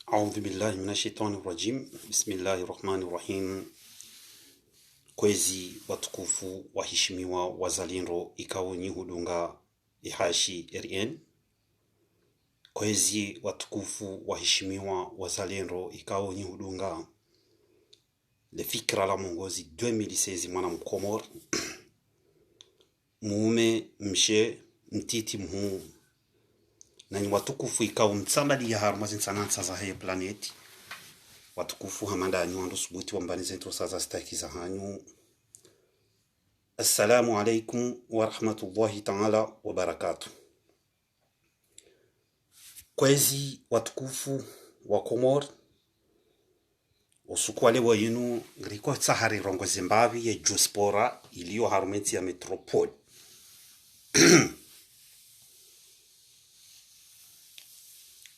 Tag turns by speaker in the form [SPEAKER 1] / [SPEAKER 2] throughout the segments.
[SPEAKER 1] Audhu billahi minashaitanir rajim. Bismillahir rahmanir rahim. Kwezi watukufu waheshimiwa wazalendo ikao ni hudunga ihashi RN. Kwezi watukufu waheshimiwa wazalendo ikao ni hudunga le fikra la mongozi 2016 mwana mkomor. Muume mshe mtiti mhu na ni watukufu ikao mtsambali ya harumazi nsanansa za heye planeti. Watukufu hamanda ni wandu subuti wambanize nto saza staki za hanyu. Assalamu alaikum wa rahmatullahi ta'ala wa barakatuh. Kwezi watukufu wa Komor usuku wale wa yinu ngiriko tsahari rongo Zimbabwe ya diaspora iliyo harumenti ya metropole.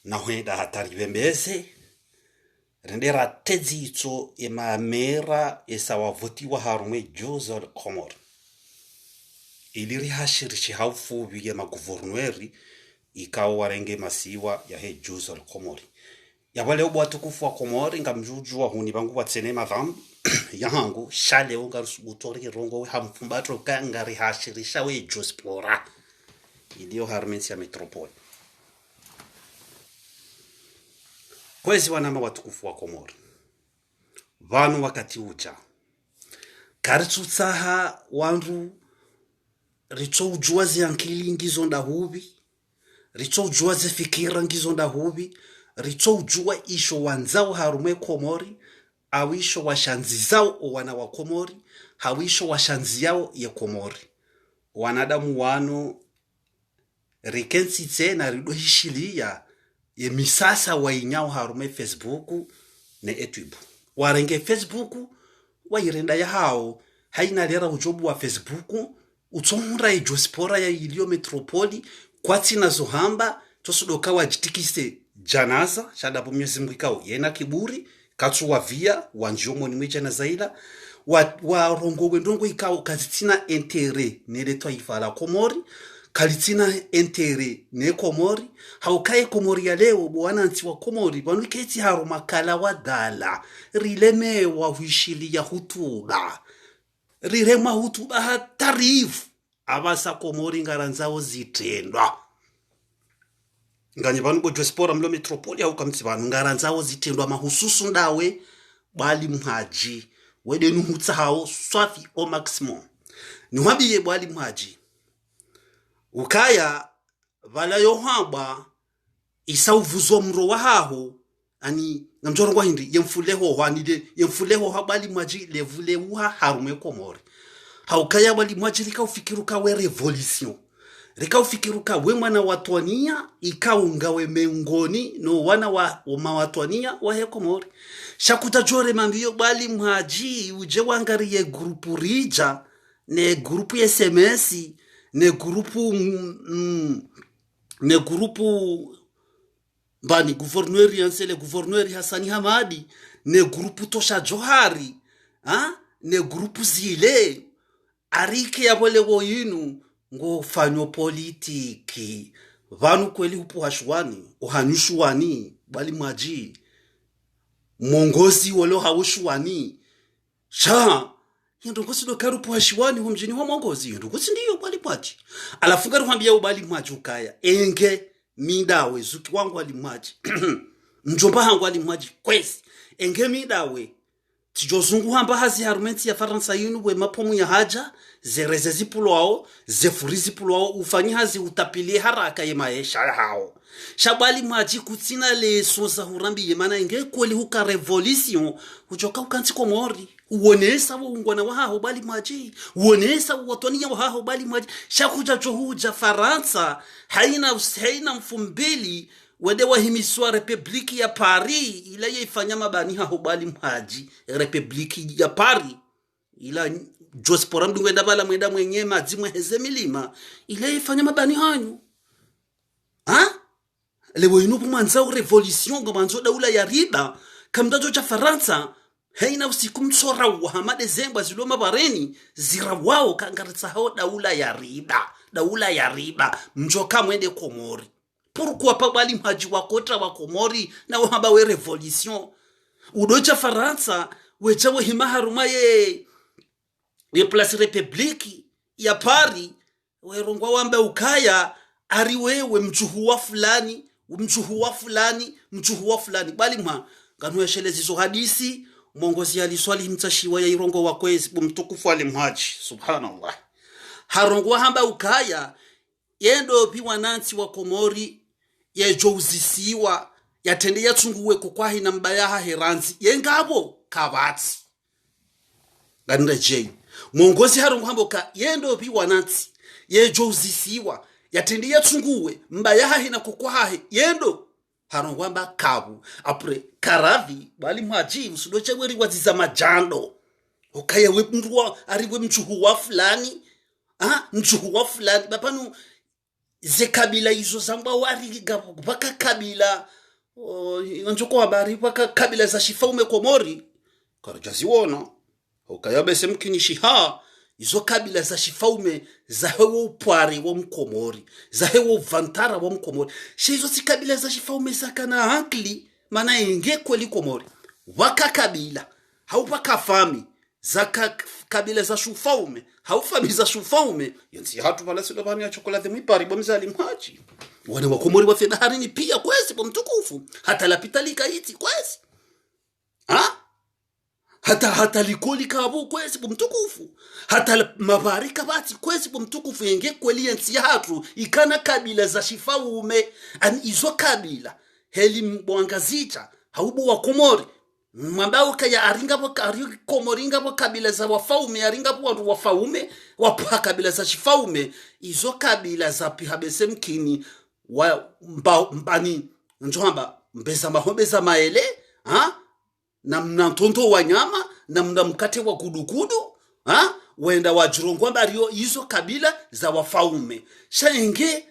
[SPEAKER 1] Na huenda hatari bembeze rendera tezito ema mera esawa voti wa harume Joseph Komor iliri hashirishi haufu biye maguverneri ikao warenge masiwa ya he Joseph Komor ya wale watukufu wa Komor ngamjuju wa huni bangu watsene madhambi yangu shale unga rusubutori rongo we hamfumbato kangari hashirisha we Jospora iliyo harumenti ya metropole. Kwezi wanama watukufu wa Komor vanu wakati uja karitutsaha wandu richo ujuwazi yankili ngizonda hubi, richo ujuwazi fikira ngizonda hubi, richo ujuwa isho wanzao harume Komori awisho washanzizao wana wa Komori hawisho washanziao ye Komori wanadamu wano rikensi tena ridohishilia ye misasa wa inyao harume Facebook ne YouTube warenge Facebook wa irenda ya hao haina lera ujobu wa Facebook utsonra ya diaspora ya iliyo metropoli kwa tina zohamba tosudoka wajitikise janaza shadabu Mwenyezi Mungu ikao yena kiburi katsu wa via wanjomo ni mweja na zaila wa rongo wendongo ikao kazitina entere nele taifa la Komori kalitina entere ne Komori haukaye Komori ya leo bwana nti wa Komori banuketi haru makala wa dala rileme wa huishili ya hutuba rirema hutuba hatarifu abasa Komori ngaranzao zitendwa nganye banu bo diaspora mlo metropoli au kamtsi banu ngaranzao zitendwa mahususu ndawe bali mhaji wede nuhutsa hao swafi o maximum nuhabiye bali mhaji ukaya vala yohamba isauvuzo mro wa haho ani namjorongwa hindi yemfuleho hwanide yemfuleho habali mwaji levule uha harume Komori haukaya bali mwaji lika ufikiruka we revolution lika ufikiruka we mwana watwania ikaungawe meungoni no wana wa mawatwania wa he Komori shakuta jore mambiyo bali mwaji uje wangariye grupu rija ne grupu SMS ne grupu bani gouverneur yansele gouverneur Hassani Hamadi ne grupu Tosha Johari ne grupu zile arike ya wale woyinu ngo fanyo politiki vanu kweli upu hashwani uhanyushwani bali maji mongozi walo hawushwani sha yendo kusido karupu hashwani humjini wa mongozi yendo kusindiyo bali maji alafunga ruhambia ubali maji ukaya enge midawe zuki wangu wali maji mjomba hangu wali maji kwesi enge midawe tijozungu hamba hazi harumenti ya Faransa yinu we mapomu ya haja zereze zipulwao zefuri zipulwao ufanyi hazi utapilie haraka ye maesha hao shabali maji kutina leso za hurambi ye mana enge kweli huka revolution ujoka ukanti Komori uonesa ungwana wa hao bali maji uonesa watwania wa hao bali maji shakuja johuja Faransa haina mfumbili wede wahimiswa Republiki ya Paris ila yaifanya mabani hao bali maji Republiki ya Paris ila diaspora mdungwenda bala mwenda mwenye mazimwe heze milima ila yaifanya mabani hanyu lewo inupu manzao revolution gomanzo daula ya riba kamdajo cha Faransa haina usiku msora wa hamade zembwa ziloma bareni zirawao kangaritsa hao daula ya riba mjoka mwende Komori pourquoi pas bali mhaji wakota wa Komori na wahamba we revolution udocha Faransa wecha we hima haruma ye Place Republique ya Paris werongwa wambe ukaya ari wewe mchuhuwa fulani bali mha nganu yashelezi zo hadisi mongozi aliswali mtashiwa ya irongo wa kwezi mtukufu alimhaji subhanallah harongwa hamba ukaya yendo pi wanansi wa Komori yejouzisiwa yatende yatsunguwe kukwahi na mbayaha heranzi yengabo kabati ganira jei mongozi harongwa hamba ukaya yendo pi wanansi yejouzisiwa yatende yatsunguwe mbayaha hina kukwahi yendo harongwa hamba kabu apre karavi bali mhaji msudoche weri waziza majando ukaya we mruwa ariwe mchuhuwa fulani mchuhuwa fulani bapanu ze kabila izo zamba wariga baka kabila njoko habari baka kabila za Shifaume Komori karajaziwona ukaya bese mkinishi izo kabila za Shifaume za hewo upwari wa Mkomori za hewo vantara wa Mkomori shizo si kabila za Shifaume sakana hankli mana inge kweli Komori waka kabila haupaka fami zaka kabila za Shufaume haufami za Shufaume yansi hatu wala silo bani ya chokolate mwipari bomzali mhaji wane wa Komori wa fedaharini pia kwezi mtukufu hata lapitalika hiti kwezi hata likoli kabu kwezi mtukufu hata mabarika bati kwezi mtukufu yenge kweli yansi hatu ikana kabila za Shifaume izo kabila heli mwangazita haubu wa Komori mwambao kaya aringapo Komoringapo kabila za Wafaume aringapo wandu Wafaume wapa kabila za Shifaume izo kabila za pihabese mkini wa mbani njohamba mbeza mahobeza maele na mnantonto wa nyama na mnamkate wa gudugudu wenda wajirongwa mbariyo izo kabila za Wafaume shaenge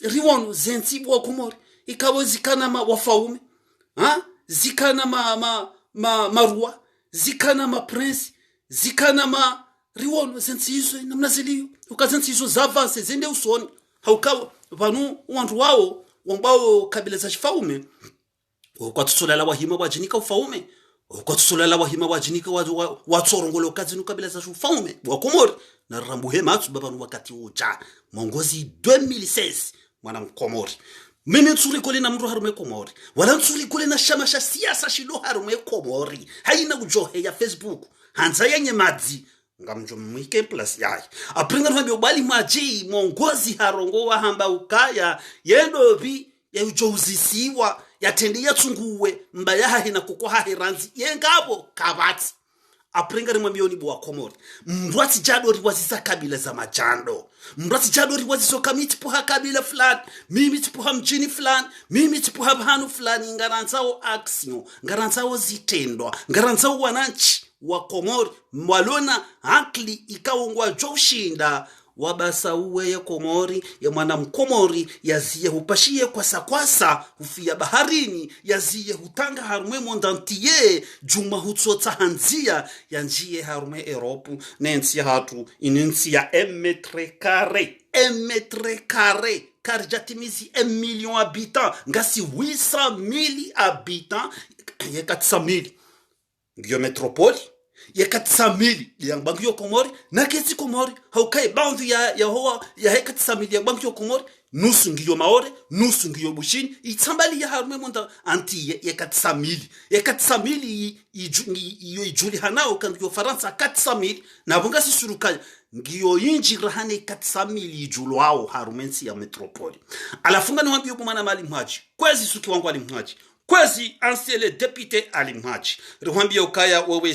[SPEAKER 1] riwonu zensibu wa Komori ikawo zikana Wafaume zikana marua zikana prince zikana riwono sensizo namna ziliyo ukazensizo zavanse zende usoni haukawa vanu wandu wao wambao kabila za Shifaume ukatutsolela wahima wajinika Ufaume ukatutsolela wahima wajinika watsorongolo kazinu kabila za Shifaume wa Komori na rambuhe matsu babanu wakati uja mongozi 2016 mwana Mkomori mimi nsuri kule na mru harume Komori wala nsuri kule na shamasha siasa shilo harume Komori haina ujohe ya Facebook hanza yenye madzi ngamjo mwike plus yai apringa nhambi ubali maji mongozi harongo wa hamba ukaya yendo vi ya ujouzisiwa yatende yatsunguwe mbayaha hina kukwaha heranzi yengabo kabati apringa ni mwamioni bwa Komori mrwati jadori wazisa kabila za majando mrwati jadori waziso kamiti puha kabila fulani mimi tipuha mjini fulani mimi tipuha bhanu fulani ngaranzao action ngaranzao zitendwa ngaranzao wananchi wa Komori mwalona hakli ikawungwa joshinda wabasa uwe ya Komori ya mwana Mkomori yaziye hupashie kwasa hufia baharini yaziye hutanga harume mondantiye juma hutsota hanzia yanjiye harume Europu nensi hatu ininsi ya metre carré karjatimizi 1 million habitants ngasi 800,000 habitants ya 400,000 ngiyo metropoli ya 400,000 ya banki yo Komori na kezi Komori haukai banki ya hoa ya 400,000 ya banki yo Komori nusu ngiyo Maore nusu ngiyo Bushini itambali ya harume monda anti ya 400,000 ya 400,000 iyo ijuli hanao kandi yo Faransa 400,000 na bunga sisurukanya ngiyo inji rahane 400,000 ijulu wao harumensi ya metropoli alafunga ni wambi yokumana mali mhaji kwezi suki wangu alimhaji kwezi ansiele depute alimhaji rwambia ukaya wewe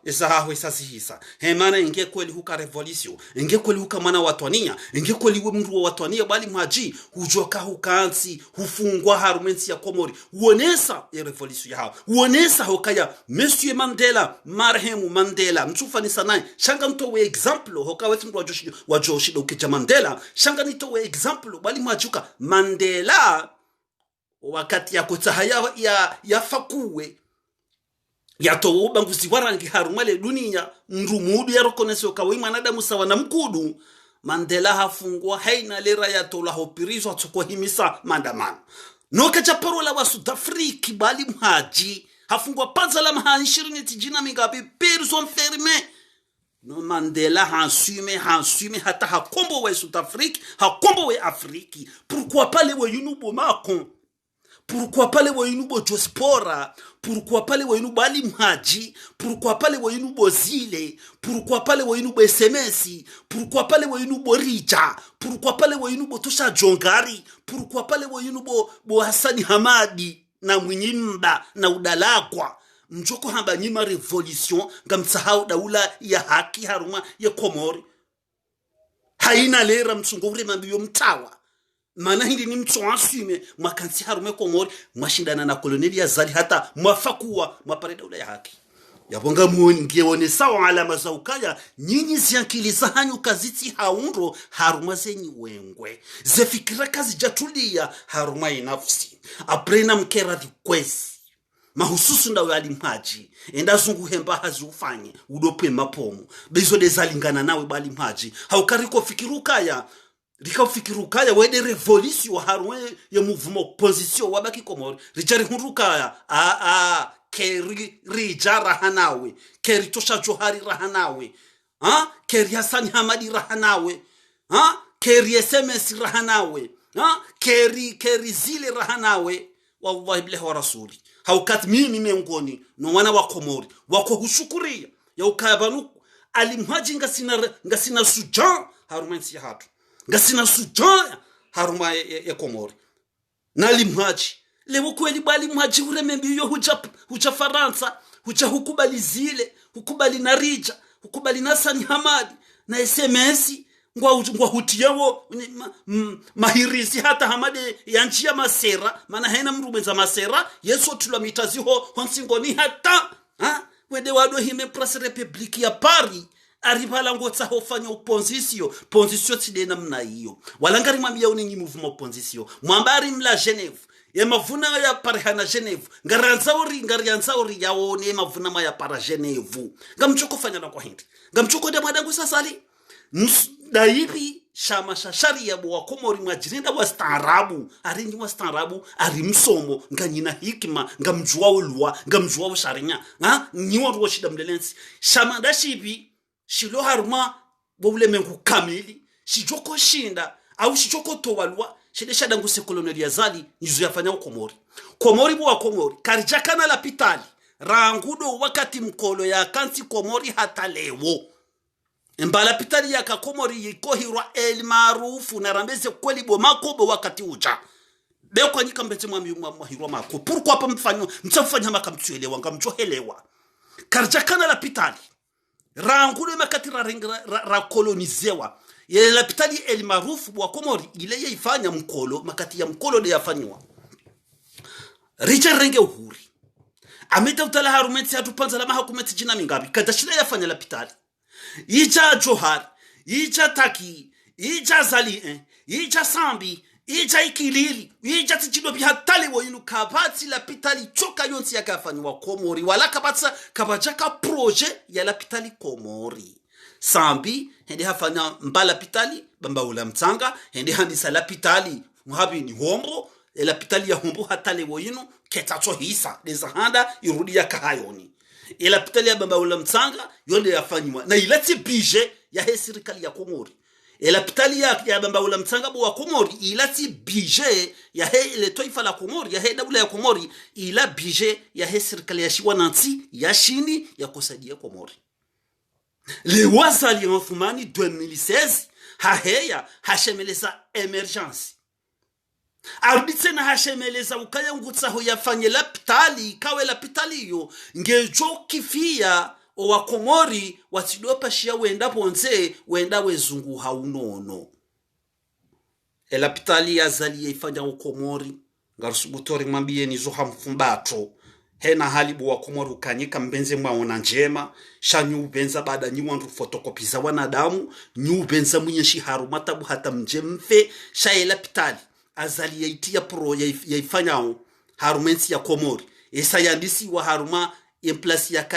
[SPEAKER 1] esa hawe sasihisa hemana inge kweli huka revolution inge kweli huka mana watwania inge kweli we mru watwania bali mhaji hujoka hukansi hufungwa harumensi ya Komori uonesa ya revolution yao uonesa hukaya Monsieur Mandela marhemu Mandela mtufani sanai shanga mtowe example huka wetu mru wajoshido ukija Mandela shanga nitowe example bali mhajuka Mandela wakati ya kutahaya ya fakuwe ya toba nguzi warangi harumale dunia mrumudu ya rokonesi okawe manadamu sawa na mkudu Mandela hafungwa haina lera ya tola hopirizwa tuko himisa maandamano noka chaparola wa South Africa bali mhaji hafungwa panza la mha 20 tijina mingapi person ferme no Mandela hansume hata hakombo wa South Africa hakombo wa Afriki pourquoi pas les wayunubo Macron pourquoi pas les wayunubo Jospora pourquoi pas les wayunubo Ali Mhaji pourquoi pas les wayunubo Zile pourquoi pas les wayunubo SMS pourquoi pas les wayunubo Rija pourquoi pas les wayunubo Tosha Jongari pourquoi pas les wayunubo Hassani Hamadi na Mwinyimba na Udalakwa mjoko hamba nyima revolution ngamsahau daula ya haki haruma ya Komori haina lera msungore mambiyo mtawa mana hindi ni mtu asume makansi harume Komori mashindana na koloneli ya Zali hata mwafakuwa mwapare daula ya haki yabonga ngione sawa alama za ukaya nyinyi ziankili za hanyu kaziti haunro haruma zenyi wengwe zefikira kazi jatulia haruma inafsi aprena mkera dikwesi mahususu ndawe Ali Mhaji enda zungu hemba hazi ufanye udope mapomu bezo dezalingana nawe bali Mhaji haukariko fikirukaya rikaufikirukaya wede revolution harwe ya mouvement opposition wabaki Komori rijari hunrukaya keri rija rahanawe keri Tosha Johari rahanawe keri Hassani Hamadi rahanawe keri SMS rahanawe keri Zile rahanawe wallahi billahi wa rasuli haukat mimi miongoni no wana wa Komori wako hushukuria ya ukabanu Ali Mhaji ngasina sujan harumensi ya hatu ngasina sujan haruma ya Komori na Ali Mhaji lewo kweli bali Mhaji uremembi yo huja Faransa huja hukubali Zile hukubali na Rija hukubali na Hassani Hamadi na SMS ngwa hutiyawo mahirisi hata Hamadi yanjia masera mana haina mrubenza masera yeso tulamitaziho honsingoni hata wede wado hime press republic ya Paris aribala ngotsa hofanya opposition tidena mna hiyo walangari mwambia unenyi mouvement opposition mwambari mla Geneve ya mavuna ya parihana Geneve ngarianzauri yaone mavuna ya para Geneve ngamchoko fanya na kwa hindi ngamchoko de madangu sasali daibi shama sharia wa Komori mwajirinda wa staarabu arinji wa staarabu arimsomo nganyina hikima ngamjua ulwa ngamjua sharinya niwa ro shida mdelensi shama dashibi shilo haruma bobule mengu kamili shijoko shinda au shijoko towalwa shide shada nguse koloneli ya Zali nizo yafanya Komori wa Komori karijakana la pitali rangudo wakati mkolo ya kansi Komori hata lewo mbala pitali ya Komori yikohirwa El Maarufu na rambeze kweli bo makobo wakati uja leo kwa nyika mbete mwahirwa mako pourquoi pa mfanya makamtuelewa ngamjohelewa karjakana la pitali rangudo makati ra kolonizewa ya la pitali El Maarufu wa Komori ile yaifanya mkolo makati ya mkolo de yafanywa Richard Renge uhuri ameta utala harumenti hatupanza la mahakumeti jina mingabi kadashila yafanya la pitali Ija Johar, Ija Taki, Ija Zali, Ija Sambi, Ija Ikilili, Ija Tichidobi hatali wa yunu kabati la pitali choka yonsi ya kafani wa Komori wala kabatsa kabajaka proje ya la pitali Komori. Sambi, hindi hafanya mbala pitali, bamba ula mtanga, hindi handisa la pitali, muhabi ni hombo, la pitali ya hombo hatali wa yunu ketacho hisa, deza handa irudi ya kahayoni. Ila pitali ya bamba ula mtanga yonde yafanywa na ilati bije ya he serikali ya Komori. Ila pitali ya bamba ula mtanga wa Komori ilati bije ya he ile toifa la Komori ya he daula ya Komori ila bije ya he serikali ya Shiwanansi ya shini ya kusaidia Komori. Le wazali ya mfumani 2016 haheya hashemeleza emergency. Aruditse na hashemeleza ukaya ngutsaho yafanye la pitali kawe la pitali yo ngejo kifia wa Komori watidopa shia wenda ponze wenda wezungu haunono. La pitali ya zali ya ifanya wa Komori ngarusubutori mwambie nizo hamfumbato hena halibu wa Komori ukanyika mbenze mwaona njema shanyu ubenza baada nyiwandu fotokopiza wanadamu nyu ubenza mwenyeshi harumatabu hata mjemfe shaela pitali azali ya itia pro ya ifanyao harumensi ya Komori esa yandisi wa haruma emplasi ya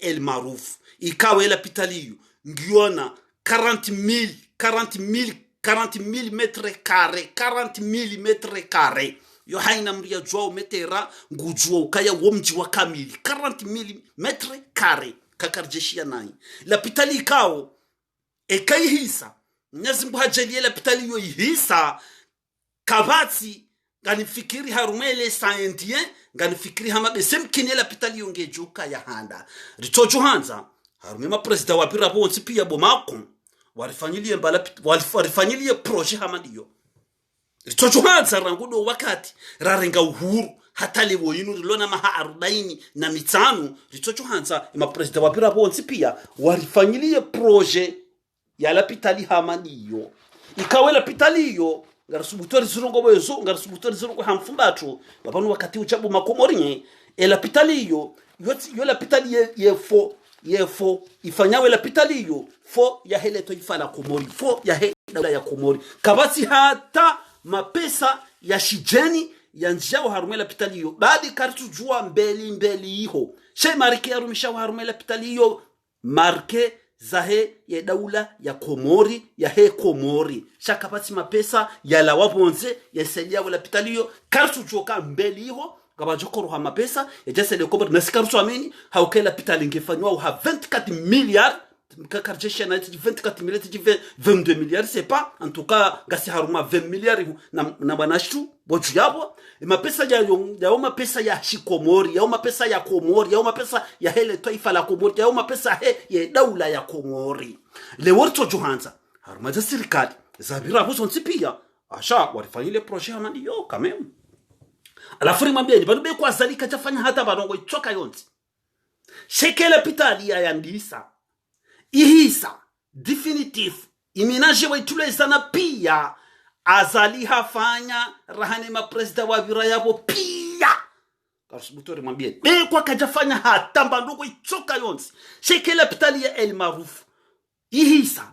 [SPEAKER 1] El Maarufu ikawe la pitaliyo ngiona 40,000 40 000 mètres carrés, 40 000 mètres carrés. Yo haina mria jwa metera ngujua ukaya womji wa kamili 40 000 mètres carrés kakarjeshia nai la pitali kao ekai hisa Mwenyezi Mungu hajalie la pitali yo hisa kabati ganifikiri harumele saendien ganifikiri hama besemkine la pitali yo ngejuka ya handa ritojo hanza harumema president wa pira bonsi pia bomako warifanyilie projet hama ndiyo ritojo hanza rangudo wakati rarenga uhuru hata lewo yinu rilona maha 45 ritojo hanza ima president wa pira bonsi pia warifanyilie projet ya la pitali hama ndiyo ikawe la pitali yo ngarasubutori zirongo bozo ngarasubutori zirongo hamfumbato babanu wakati uchabu makomorinye la pitali yo la pitali yefo ifanyawe la pitali yo fo ya hele to ifala komori fo ya hele ya komori kabati hata mapesa ya shijeni ya njao harumela pitali yo baadi kartu jua mbeli iho she marike harumisha harumela pitali yo marke zahe ya daula ya Komori ya he Komori shakapati mapesa ya la wabonze ya sedia wala pitaliyo kartu joka mbeli iho kabajoko roha mapesa ya jase le Komori na sikartu ameni haukela pitali ngefanywa ha 24 milliards kakarjesha na 24 milliards 22 milliards c'est pas en tout cas gasi haruma 20 milliards na banashu boju yabo mapesa ya mapesa ya Shikomori ya mapesa ya Komori ya mapesa ya hele taifa la Komori ya mapesa ya daula ya Komori le worto johanza haruma za serikali zabira bozo nsipia asha warifanyile projet amani yo kamem alafuri mambia ni bado be kwa zalika jafanya hata barongo ichoka yonzi shekele pitali ya yandisa ihisa definitive iminaje waitule sana pia azali hafanya rahane mapresida wa vira yabo pia kasubutori mwambie kwa kajafanya hata mbanduko ichoka yonsi shekele pitali ya El Maruf ihisa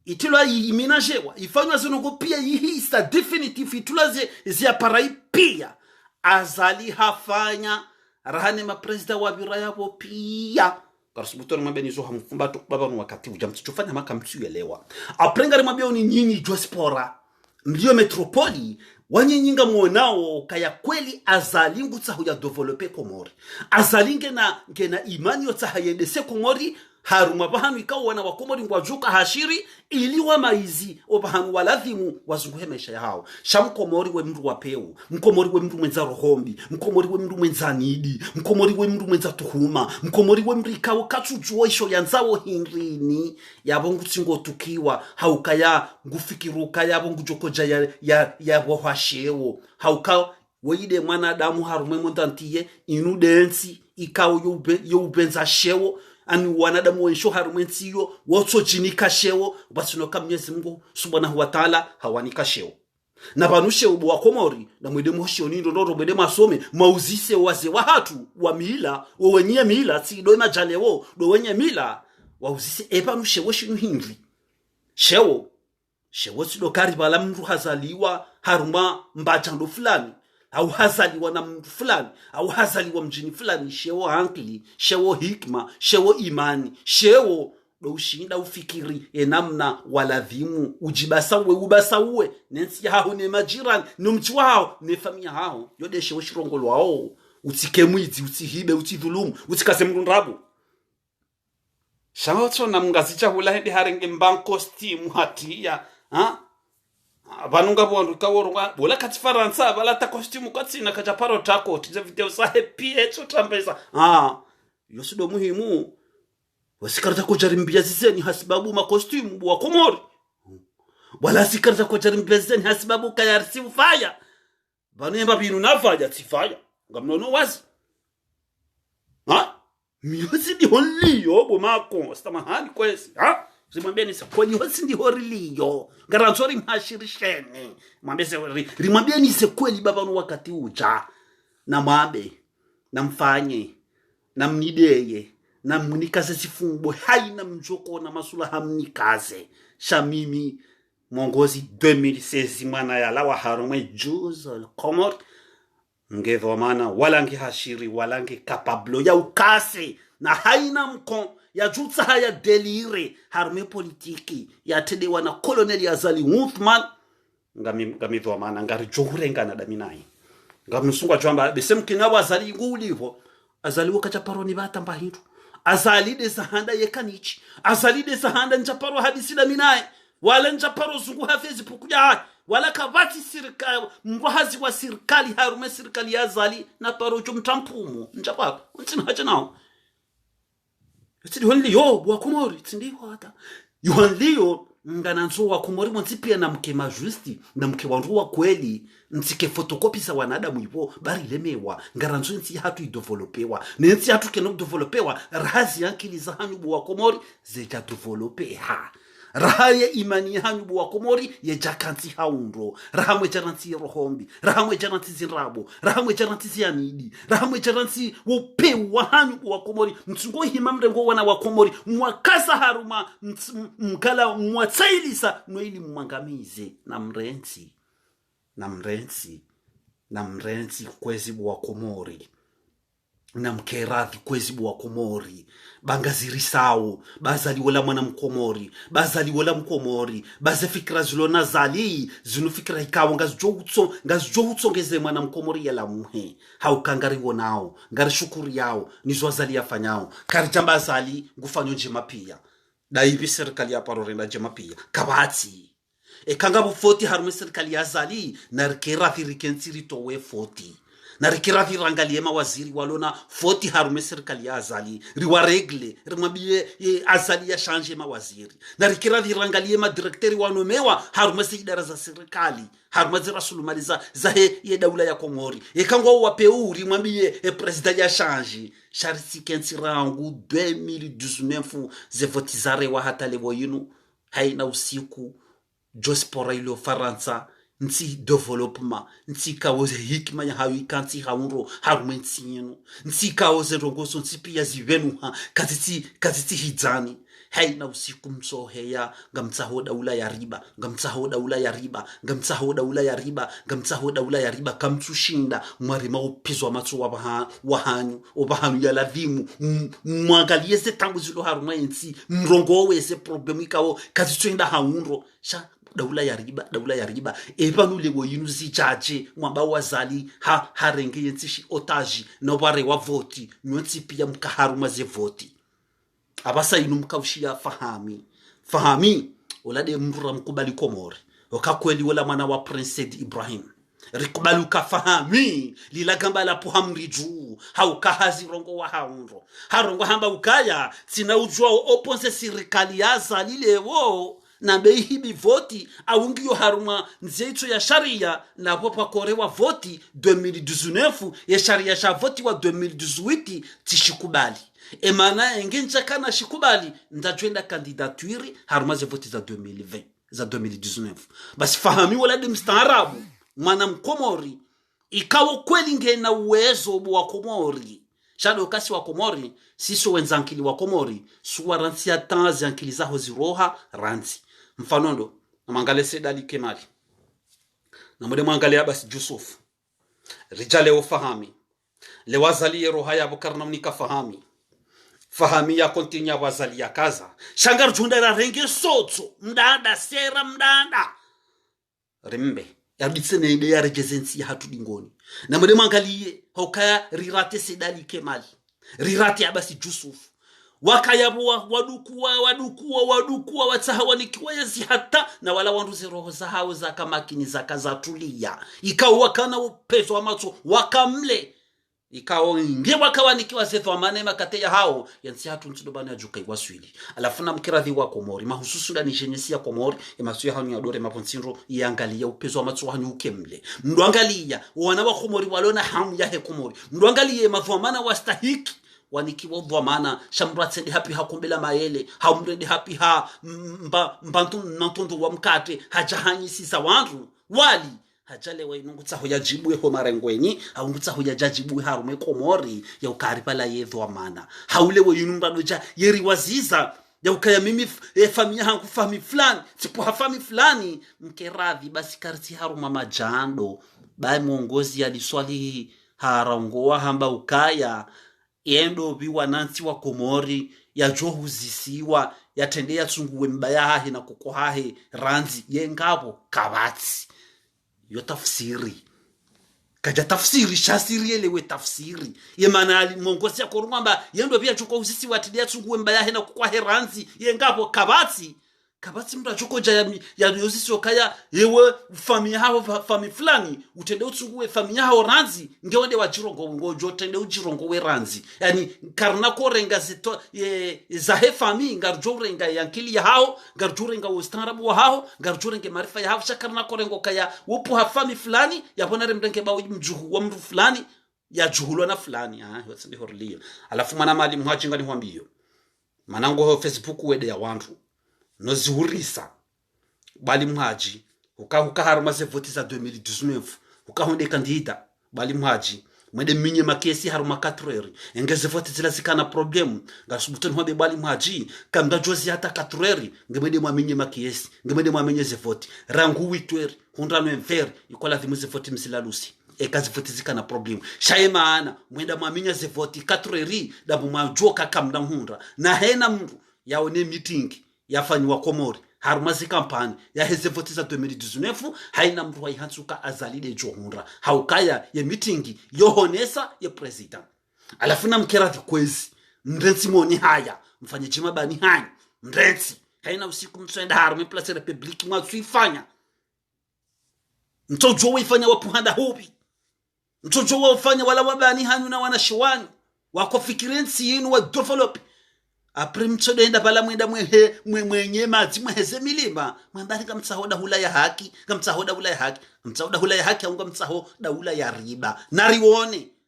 [SPEAKER 1] itula iminaje wa ifanywa zinongo pia ihisa definitive itula zia parai pia azali hafanya rahane mapresida wa vira yabo pia karasubutori mwambie nizo hamfumbato baba ni wakati ujamtufanya maka mtuelewa aprengari mwambie ni nyinyi diaspora mlio metropoli wanyinyinga muonao kaya kweli azalingu tsahu ya develope Komori azalinge na ngena imani yotsa hayedese Komori haruma bahanu ikawa wana wa Komori ngwajuka hashiri iliwa maizi obahanu waladhimu wazunguhe maisha ya hao Komori we mndu wapeu Mkomori we mndu mwenza rohombi Mkomori we mndu mwenza nidi Mkomori we mndu mwenza tuhuma Mkomori we mndu ikawa kachujuwa isho yanzawo hinrini yabongu tsingo tukiwa haukaya ngufikiruka yabongu jokoja ya wahashewo hauka weide mwanadamu harume montantiye inudensi ikawo yobenza shewo ani wanadamu wensho harumwensiyo wotso jinika shewo basinoka Mwenyezi Mungu Subhanahu wa Ta'ala hawanika shewo na banushe ubu wa Komori na mwede mhoshio nindo ndoro mwede masome mauzise waze wa hatu wa mila wenye mila si do majalewo do wenye mila wauzise ebanushe woshinu hindri shewo sido karibala mndu hazaliwa haruma mbachando fulani au hazaliwa na mtu fulani au hazaliwa mjini fulani shewo hankili shewo hikma shewo imani shewo do ushinda ufikiri enamna waladhimu ubasawe nensi hao ne majirani numchi wao ne familia hao yode shewo shirongolo wao utikemwizi utihibe utidhulumu utikase mrundabu shawo na mngazicha hula hedi harenge mbanko steam hatia vanunga bondu kaworwa bola kati faransa bala ta costume kwatsina kaja paro tako tize video sa happy etso tambeza yosido muhimu wasikarta ko jarimbia zizeni hasibabu ma costume wa Komori wala sikarta ko jarimbia zizeni hasibabu kayarsi ufaya vanemba binu navaja tifaya ngamnono wazi miyosi di holiyo bomako stamahani kwesi rimwambia nisa kweli hosi ndi horiliyo garanzori mhashirishene rimwambia nisa kweli babanu wakati uja na mabe na mfanye na mnideye na mnikaze sifungbo haina mjoko na masula hamnikaze shamimi mongozi 2016 mwana ya lawa harume juzol Komori ngedho mana wala ngi hashiri wala ngi kapablo ya ukase na haina mkon ya jutsa haya delire harume politiki ya tedewa na koloneli Azali Uthman ngamithwa mana ngari johurengana daminai ngamsungwa chamba besemkinga wazali ngulivo Azali wakacha paroni batamba hindu Azali de sahanda yekanichi Azali de sahanda njaparo hadisi daminai wala njaparo zungu hafezi pukuja hai wala kavati sirikali mwahazi wa sirikali harume sirikali ya Azali na paro chumtampumu njaparo untina hacha nao yotidi wanliyo wakumori tsindiho hata yuhanliyo ngananzo wakumori mwanzipia na mke majusti na mke wandu wa kweli nsike fotokopi za wanadamu ivo bari lemewa ngaranzo nsi hatu idevelopewa nensi hatu keno developewa rahazi yankili za hanyu wakumori zeja developeha rahaye imani hanyu wakumori yeja kanti haundo rahamwe jaranti rohombi rahamwe jaranti zinrabo rahamwe jaranti zianidi rahamwe jaranti wopeu wa hanyu wakumori mtsungo himamrengo wana wakumori mwakasa haruma mkala mwatsailisa noili mwangamize na mrenzi kwezi wakumori na mkerathi kwezi wakumori bangazirisawo bazaliwela mwana mkomori bazaliwela mkomori baze fikra zilona zali zinufikira ikawo ngazijohutso ngeze mwana mkomori yala muhe haukangari wonao ngari shukuri yao nizo azali yafanyao kari jamba azali ngufanyo njema pia da hivi serikali ya parorenda njema pia kabati kanga bufoti harume serikali ya Azali na rikerathi rikensiri towe foti na rikirathi rangalie mawaziri walona foti harume serikali ya Azali riwaregle rimwambie Azali ya change mawaziri na rikirathi rangalie madirekteri wanomewa harume idara za serikali harume zirasulumali za ye daula ya Komori kangwa wapeu rimwambie president ya change sharisi kensirangu 2019 zevotizare wa hata levo yinu haina usiku jospora ilo Faransa nti development nti kawoze hikma ya hawi kanti haunro harume ntiyenu nti kawoze rongoso nti pia zivenu kaziti hijani haina usiku msoheya ngamtsaho daula ya riba ngamtsaho daula ya riba ngamtsaho daula ya riba ngamtsaho daula ya riba kamtushinda mwarima upizwa matso wahanyu obahanyu ya ladhimu mwangalie ze tangu zilo harume nti mrongo wese problemu ikawo kazitwenda haunro sha daula ya riba ebanu lewo yinuzi chache mwamba wazali harenge yentsishi otaji no bare wa voti nyotsi pia mkaharuma ze voti abasa inu mkaushia fahami olade mrura mkubali Komori okakweli wala mwana wa Prince Ibrahim rikubaluka fahami lila gamba la puhamri juu haukahazi rongo wa haunro harongo hamba ukaya sina ujua oponse sirikali ya Azali lewo na hibi voti awungiyo haruma nzeito ya sharia na popa korewa voti 2019 ya sharia sha voti wa 2018 tishikubali emana engencha kana shikubali ndajwenda kandidaturi haruma ze voti za 2020 za 2019 basi fahami wala de mstaarabu mwana mkomori ikawo kweli ngena uwezo wa Komori shado kasi wa Komori siso wenzankili wa Komori suwa ransi ya tanzi yankili zaho ziroha ransi mfanondo na mangale Sedali Kemali na mwede mangale Abasi Jusuf rijale ufahami lewazali roha ya Bukarna mnika fahami ya kontinya wazali ya kaza shangar jundara renge soto mdanda sera mdanda rimbe ya bitsene ide ya rejezensi ya hatu dingoni na mwede mangaliye hokaya rirate Sedali Kemali rirate Abasi Jusuf wakayabua wadukua watahawanikiwa yezi hata na wala wanduze roho za hao za kamakini za kazatulia ikawa wakana upezo wa macho wakamle ikawa nge wakawanikiwa zetu wa manema kate ya hao yansi hatu ntudobani ya juka iwaswili alafuna mkirathi wa Komori mahususu ndani jenesi ya Komori emasuya hanyu ya dore maponsinro iangalia upezo wa macho hanyu ukemle mdu angalia wana wa Komori walona hamu ya he Komori mdu angalia mafuamana wastahiki wanikiwa dhamana shamratsendi hapi hakumbela maele haumredi hapi mbantu nantondo wa mkate hajahanyisi za wandu wali hajale wa inungu tsaho ya jibu ho marengweni haungu tsaho ya jajibu harume Komori ya ukari pala ye dhamana haule wa inungu doja yeri waziza ya ukaya mimi familia hangu fami fulani sipo hafami fulani mkeradhi basi karti haruma majando bai mwongozi ya liswali harangoa hamba ukaya endo biwa nansi wa Komori ya johuzisiwa yatendea tsunguwe mbayahe na kukohahe ranzi yengabo kabatsi yo tafsiri kaja tafsiri shasiri elewe tafsiri yemana ali mongosi ya korumamba yendo pia chuko usisi watendea tsunguwe mbayahe na kukohahe ranzi yengabo kabatsi mtu achokoja ya yosisi okaya yewe familia hao fami fulani utende utsunguwe familia hao ranzi ngewende wajirongo ngojo tende ujirongo we ranzi yani karna korenga zito zahe fami ngarjorenga yankili ya hao ngarjorenga ustarabu wa hao ngarjorenga marifa ya hao shakarna korengo kaya upo ha fami fulani yapona remdenge bawo mjuhu wa mtu fulani ya juhulwa na fulani yote ndi horlia alafu mwana mali mhachinga ni hwambio manango ho Facebook wede ya wantu nozihurisa bali mhaji ukaharuma ze voti za 2019 ukahonde kandida bali mhaji mwede minye makesi haruma 4 heures engeze voti zila zikana problem ngasubutoni hobe bali mhaji kamda jozi hata 4 heures ngemede mwaminye makesi ngemede mwaminye ze voti rangu 8 heures hundrano emfer ikola vimu ze voti msilalusi ekazi voti zikana problem shaimana mwenda mwaminya ze voti 4 heures dabu mwajoka kamda hundra na hena mndu yaone meeting yafanywa Komori harumazi kampani ya heze voti za 2019 haina mtu waihansuka azalide johunra haukaya ya meeting yohonesa ya president alafu na mkerathi kwezi mrensi moni haya mfanye jima bani hanya mrensi haina usiku mtswenda harume place republic mwatsuifanya mtojo waifanya wapuhanda hubi mtojo waifanya wala wabani hanyu na wanashiwani wakofikirensi yinu wa develop apre mtsodoenda pala mwenda mwenye mazi mweheze milima mwambari kamtsahoda hula ya haki kamtsahoda hula ya haki aunga mtsahoda hula ya riba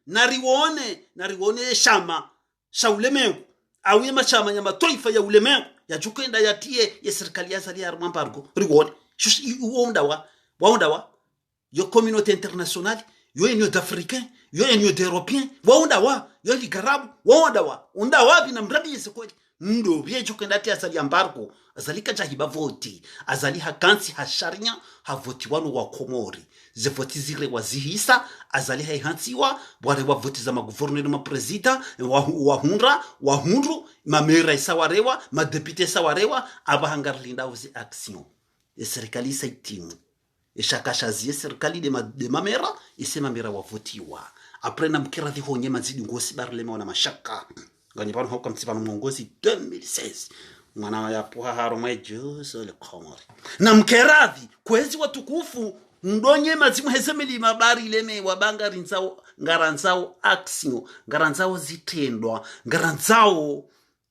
[SPEAKER 1] nariwone shama shaulemengu awiye machama nyama toifa ya ulemengu ya jukenda yatie ya serikali ya zali ya rumambargo riwone shushi waondawa yo communauté internationale yo union d'africain yo union d'européen waondawa yo ligarabu waondawa bina mradi yesekodi ndo byejo kenda tia azali ambargo azalika jahiba voti azali hakansi hasharinya havoti wanu wa Komori ze voti zire wazihisa azali haihansiwa bware wa voti za maguverneur ma president wa hundu mamera isawarewa madepite sawarewa abahangarlinda uzi action serikali saitimu eshakashazie serikali de mamera mamera wa votiwa apre na mkirathi honye mazidi ngosi barlema wana mashaka ngani pano hoka mtsipano mwongozi 2016 mwana ya puha haro mwejo so le Komori na mkerathi kwezi watukufu ndonye mazimu hezemeli mabari leme wabanga rinzao ngaranzao action ngaranzao zitendwa ngaranzao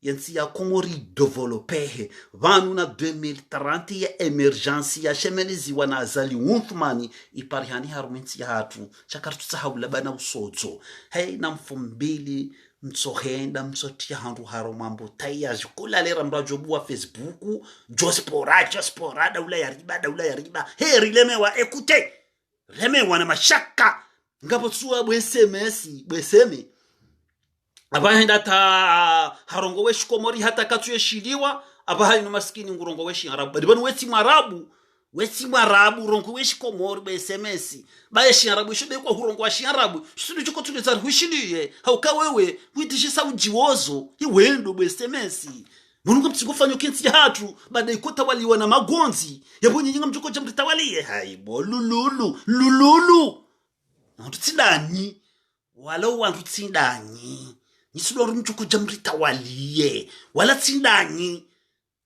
[SPEAKER 1] yensi ya Komori developehe vanu na 2030 ya emergency ya shemelizi wana azali unthmani iparihani harumensi ya hatu chakartu sahaula bana usozo hey na mfumbili mtsohenda mtsotia handu haro mambo taya jukula lera mrajobu wa Facebook jospora daula ya riba hey rilemewa ekute lemewa na mashaka ngapo tsuwa bweseme abahenda ta harongo weshi Komori hata katuye shiliwa abahaino maskini ngurongo weshi arabu badibanu weti marabu rongo weshi Komori bsms bayeshi arabu shobe kwa hurongo washi arabu shudu chuko tuleza hushiliye hauka wewe witishisa ujiwozo iwendo bsms mungu mtsikufanya kinsi hatu baada ikota waliwa na magonzi yabonye nyinga mjoko jamtawaliye haibo lululu ntutsindanyi walo wantutsindanyi nisudoro mchuko jamrita waliye wala tsindanyi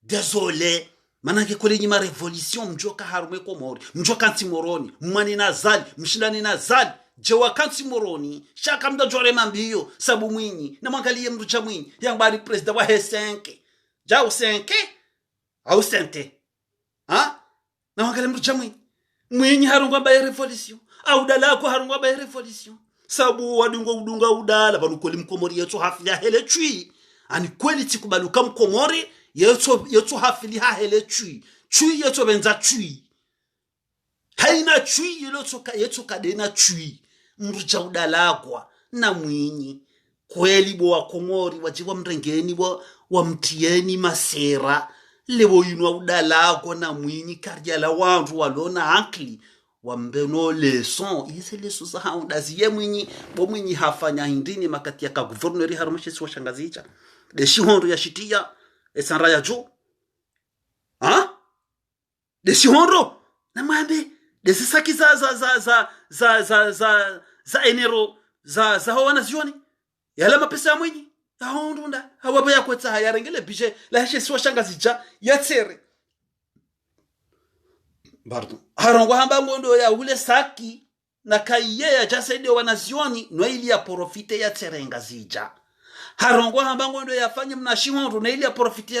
[SPEAKER 1] désolé manake kole nyima revolution mjoka harume Komori mjoka ntimoroni mwani nazali mshindani nazali jewa kanti moroni shaka mda jore mambiyo sabu mwinyi na mwangalie mdu cha mwinyi yang bari president wa hesenke jao senke au sente na mwangalie mdu cha mwinyi harungwa ba revolution au dalako harungwa ba revolution sabu wadungo udunga udala banukoli mkomori yetu hafili hele chui ani kweli tikubaluka mkomori yetu hafili hele chui yetu benza chui haina chui yetu kadena chui mruja udalakwa na mwinyi kweli bo wa Komori wajiwa mrengeni wa mtieni masera lebo yinwa udalakwa na mwinyi karjala wantu walona hankli wambeno leson yese leso za haundazi ye mwinyi bo mwinyi hafanya hindini makati ya ka guvernori harumashi si washangazicha de shihondo ya shitia esanra ya jo de shihondo na mwambe de sisaki za enero za hawana zioni yala mapesa ya mwinyi haondunda hawaba ya kwetsa hayarengele bije la heshe si washangazicha yatsere Pardon. Harongo hamba ngondo ya ule saki na kaiye ya jasaide wanazioni no ili ya profite ya tserenga zija. Harongo hamba ngondo ya fanye mnashihondu na ili ya profite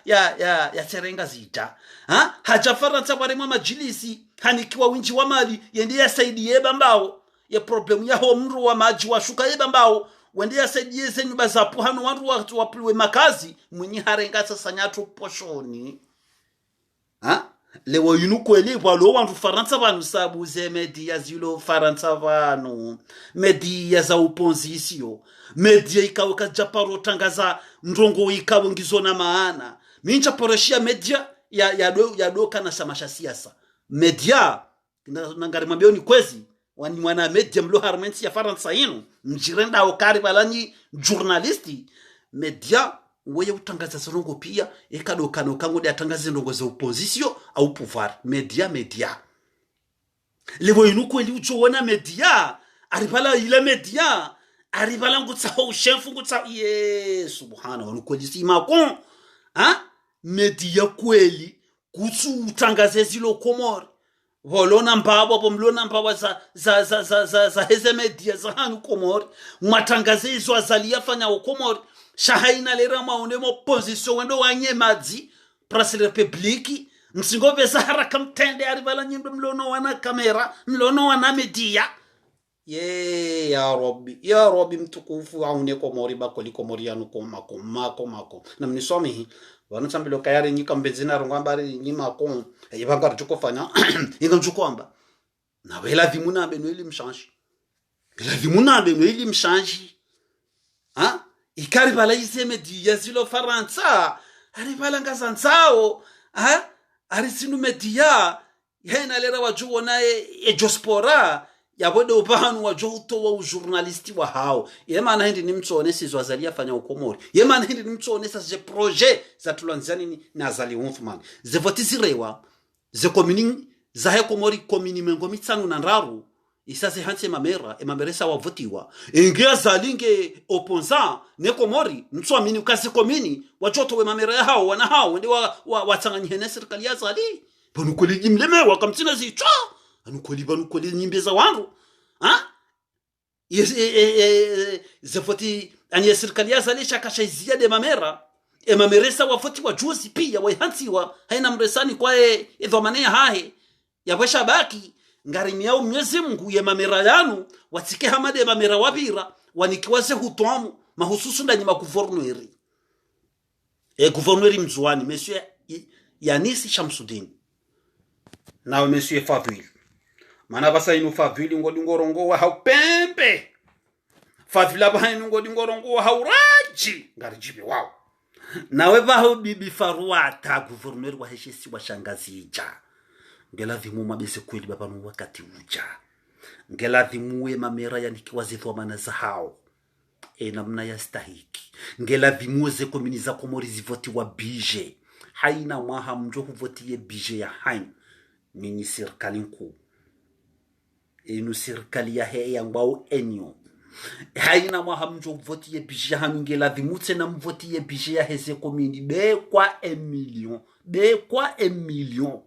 [SPEAKER 1] ya tserenga zija. Hajafara ntabare mwa majilisi hanikiwa winji wa mali yende ya saidi yeba mbao ya problemu ya homru wa maji wa shuka yeba mbao wende ya saidi yeze nyuba za puhanu wandu watu wapliwe makazi mwenye harenga sasa nyatu poshoni. Lewo yunukweli walo wantu faransa vanu sabu ze media zilo faransa vanu media za opposition media ikawe kajaparo tangaza ndongo ikawe ngizona maana mincha poroshia media ya doka na samasha siasa media nangari mabio ni kwezi wani mwana media mlo harmensi ya faransa inu mjirenda okari balanyi journalisti media weye utangaza songo pia ekadokano kango de atangaza ndongo za opposition au pouvoir media lewo inuko eli uchoona media aribala ile media aribala ngutsa ho chef ngutsa subhana wa kweli si makon media kweli kutsu utangaza zilo komori volona mbabo pomlona mbabo za heze media za hanu komori matangaza hizo azalia fanya ukomori shahaina lera maonemo position wendo wanye madzi presse republiki msingove sahara kamtende aribala nyimbe mlono wana kamera mlono wana media ya rabbi mtukufu aune komori bakoli komori yanu mako na mnisomi wana chambilo kayari nyika mbezina rongambari nyima ko yibanga rukofanya inga mchukomba na wela vimuna beno ili mshanji ila vimuna beno ili mshanji ikari bala iseme di yazilo faransa ari bala ngazanzao ari sinu media hena lera wajuo nae ejospora yabode ubanu wajuto wa journalisti wa hao yemana hindi nimtsone sizwa zalia fanya ukomori yemana hindi nimtsone sa je projet za tulanzani na zali Uthman ze votizirewa ze komini za he komori komini mengo mitsanu na ndaru isase hanse mameresa wavotiwa ingia zalinge oponza nekomori mtswamini ukasi komini wajoto we mamera hao wana hao ndi watsanganyhe na serikali ya zali banukoli jimleme wakamtsina zicho banukoli nyimbeza wangu zefoti ani serikali ya zali shakashizia de mameresa wafoti wa juzi pia wahansiwa haina mresani kwa edhomane hahe yabwesha baki ngarimi yao Mwenyezi Mungu ye mamera yanu watike hamade mamera wabira wanikiwase hutomu mahususu ndani makuvernweri guvernweri mzwani monsieur Yanis Shamsuddin na monsieur Fadhil mana basa inu Fadhil ngodi ngorongo wa haupembe Fadhil aba inu ngodi ngorongo wa hauraji ngarijibe wao nawe baho bibi Faruata guvernweri wa heshisi wa shangazija ngela dhimu mabese kweli baba mu wakati uja ngela dhimu mamera yanikiwa zithomana za hao namna ya stahiki ngela dhimu ze komini za komori zivoti wa bije haina mwaha mjo huvotie bije ya hain nini serikali nkuu inu serikali ya hea ngwao enyo haina mwaha mjo huvotie bije ya hanu ngela dhimu tena mvotie bije ya heze komini de kwa 1 million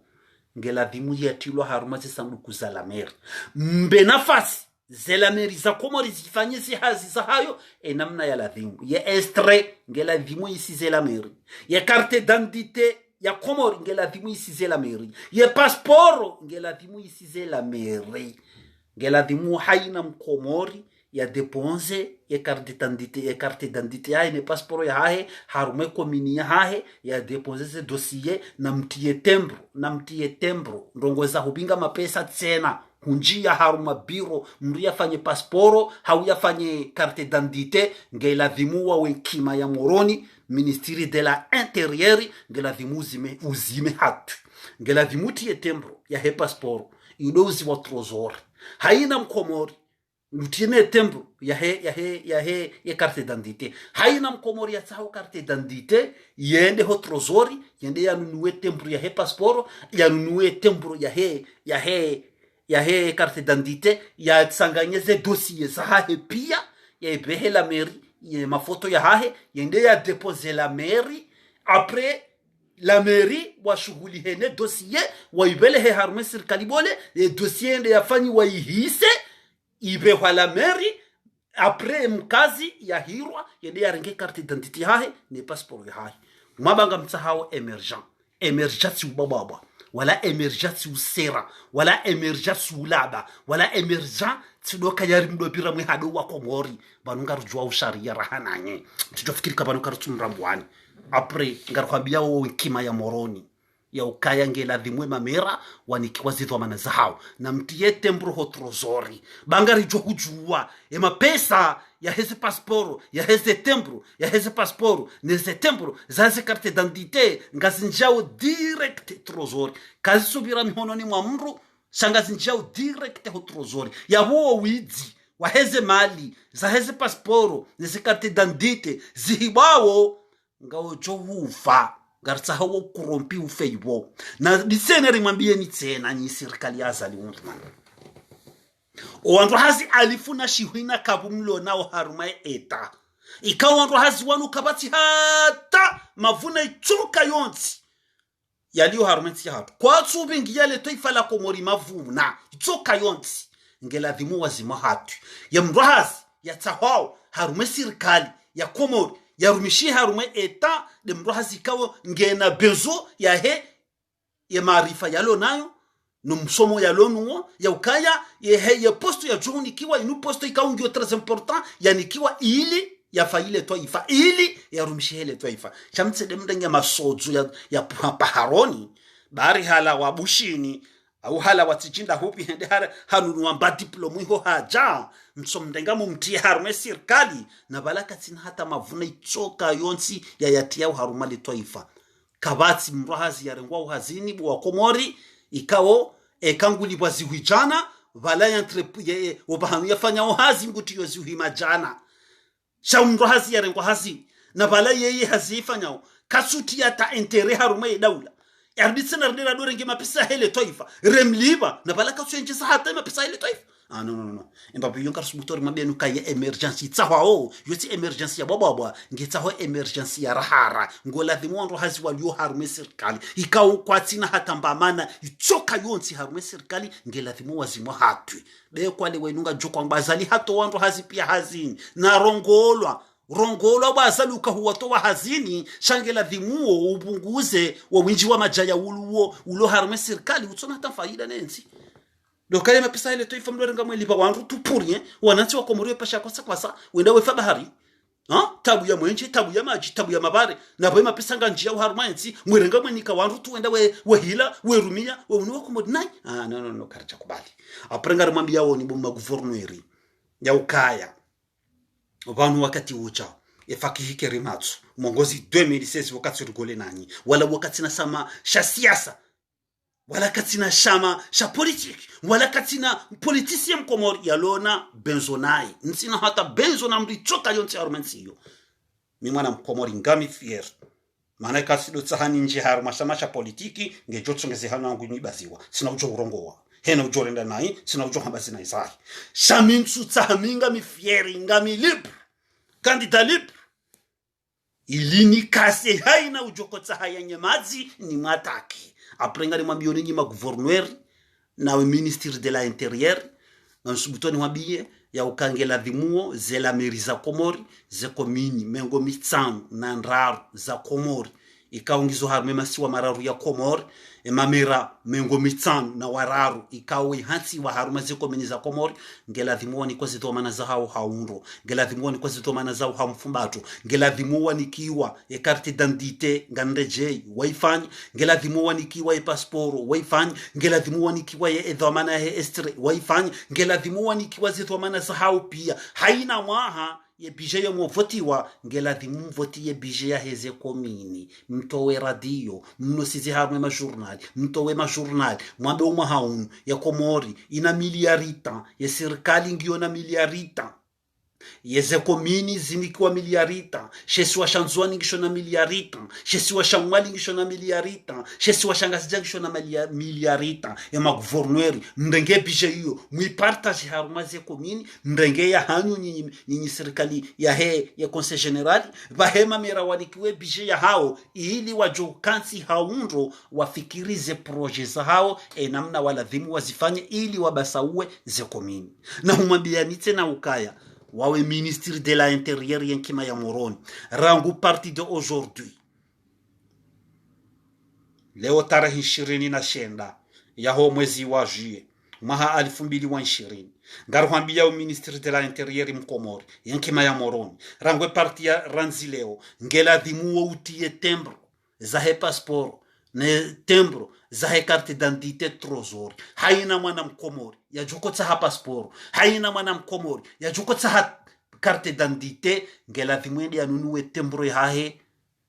[SPEAKER 1] ngela dhimu yatilwa haruma zisanduku za lamer mbe nafasi zelameri za komori zifanye zihazi za hayo namna ya ladhimu ya estre ngela dhimu isi zelameri ya carte d'identité ya komori ngela dhimu isi zelameri ya passport ngela dhimu isi zelameri ngela dhimu haina mkomori ya deponze ya carte d'identité ya ne passeport ya hahe harume komini ya hahe ya deponze ze dossier na mtie tembro ndongweza hubinga mapesa tena hunjia haruma biro mria fanye passport hauya fanye carte d'identité ngela dhimua wenkima ya moroni ministeri de la intérieur ngela dhimu uzime hatu ngela dhimu tie tembro ya he passport yudozi wa trozori haina mkomori lutine tembro ya carte d'identité haina mkomori ya tsao carte d'identité yende ho trozori yende ya nunue tembro ya he passeport ya nunue tembro ya he carte d'identité ya tsanganyeze dossier za hahe pia ya ibehe la mairie ya mafoto ya hahe yende ya déposer la mairie après la mairie wa shughuli hene dossier wa ibele he harume serikali bole e dossier ende yafanyi wa ihise ibe kwa la mairie après mkazi ya hirwa yende ya renge carte d'identité hahe ne passeport ya hahe mabanga mtsahao emergence ubababa wala emergence usera wala emergence ulaba wala emergence tsidoka yari mdobira mwe hado wa komori banunga rujwa usharia rahananye tutofikiri kabanuka rutsumrambwani apre ngarkwambia wo kima ya moroni ya ukaya ngela dhimwe mamera wanikiwa zithwa manaza hao na mtie tembro ho trozori bangari jo kujua pesa ya heze passport ya heze tembro ya heze passport neze tembro zaze carte d'identité ngazinjao direct trozori kazi subira mihononi mwa mru shangazinjao direct ho trozori ya huo wizi wa heze mali za heze passport neze carte d'identité zihibawo ngao jo hufa gartsa hawo kurompi ufeibo na disene rimwambie ni tena ni serikali azali umwana owandu hazi alifuna shihina kabumlo nao harumai eta ikawa wandu hazi wanu kabati hata mavuna ichoka yonsi yaliyo harumenti ya hatu kwa tsubingi yale toifa la komori mavuna ichoka yonsi ngela dhimu wazima hatu ya mrahazi ya tahao harume serikali ya komori ya rumishi harume eta de mrohazi kawo ngena bezo ya he ya maarifa yalo nayo numsomo yalo nuo ya ukaya ya posto ya johuni kiwa inu posto ikawo ngio très important ya nikiwa ili ya faile toifa ili ya rumishi hele toifa chamtse de mdenga masodzo ya paharoni bari hala wabushini au hala watsichinda hupi hende hanunu wamba diplomu ho haja msomdenga mumtie harume serikali na balaka tsina hata mavuna ichoka yonsi ya yatia harumali toifa kabati mrahazi ya rengwa uhazini bwa komori ikawo ekanguli bwazihuijana vala entreprise obahamu yafanya uhazi nguti yozihuimajana sha mrahazi ya rengwa hazi na vala yeye hazifanyao kasuti yata entere harume daula yarditsena rdira dore nge mapisa hele toifa remliba na balaka tsenje sa hata mapisa hele toifa no embabu yonkar subutori mabenu kaya emergency tsahwao yoti emergency ya baba ngetsahwa emergency ya rahara ngola dhimondo hazi walio harume serikali ikao kwatsina hata mbamana ichoka yonsi harume serikali ngela dhimo wazimo hatwi be kwale wenunga jokwa mbazali hato wandu hazi pia hazini na rongolwa bazaluka huwato wa hazini shangela dhimuo ubunguze wa winji wa majaya ulo harume serikali utsona hata faida nenzi dokale mapesa ile toifa mdorenga mwelipa wandu tupurie wananchi wa Komori pasha kwasa wenda wefa bahari tabu ya mwenje tabu ya maji tabu ya mabare na boye mapesa nganjia harumanzi mwerenga mwenika wandu tu wenda we hila we rumia we unwa Komori nai no karacha kubali aprenga rumambia woni bomma guverneri ya ukaya vanu wakati ucha efakihike rimatsu mongozi 2016 wakati rugole nani wala wakati na sama sha siasa wala katina shama sha politiki wala katina politicien Komori yalona benzonai nsina hata benzona mrichoka yonse harumansiyo mi mwana Komori ngami fier maana kasido tsahani nje haruma sha politiki ngejotso ngezehana wangu nyibaziwa sina ujo urongowa hena ujorenda nai sina ujo hambazi nai sahi shaminsu tsahaminga mi fieri ngami libre candidat libre ilini kase haina ujokotsa hayanye mazi ni mataki aprenga ni mabioni nyima gouverneur na ministre de la intérieur na subutoni wabiye ya ukangela dhimuo zela meriza Komori ze komini mengo mitsanu na ndaru za Komori ikaungizo harume masiwa mararu ya Komori mamera mengo mitsanu na wararu ikawe hansi wa haruma ze komini za Komori ngela dhimuo kwa zitomana za hao haundo ngela dhimuo kwa zitomana za hamfumbato ngela dhimuo nikiwa carte d'identité ngandeje waifanye ngela dhimuo nikiwa passport waifanye ngela dhimuo nikiwa edhamana estre waifanye ngela dhimuo nikiwa zitomana za hao pia haina mwaha ye bije yo mvotiwa ngela dhimu mvoti ye bije ya heze komini mtowe radio mnosizi harme ma journal mtowe ma journal mwambe uma haunu ya Komori ina miliarita ya serikali ngio na miliarita yeze komini zinikiwa miliarita shesi wa shanzwani ngisho na miliarita shesi wa shamwali ngisho na miliarita shesi wa shangazi ngisho na miliarita ya maguverneri mrenge bije hiyo muipartage harumaze komini mrenge ya hanyu nyinyi serikali ya he ya conseil general bahema mera wanikiwe bije ya hao ili wajokansi haunro wafikirize projet za hao namna waladhimu wazifanye ili wabasaue ze komini na humwambia nite na ukaya wawe ministre de l'intérieur yankima ya Moroni rangu parti de aujourd'hui leo tarehe 29 ya ho mwezi wa juillet maha 2020 ngaruhambia u ministre de l'intérieur mkomori yankima ya Moroni rangu parti ya ranzi leo ngela dhimu utie tembro za he passeport ne tembro za he carte d'identité trozori haina mwana mkomori ya jukotsa ha passeport haina mwana mkomori ya jukotsa ha carte d'identité ngela dhimwendi ya nunuwe tembro ya he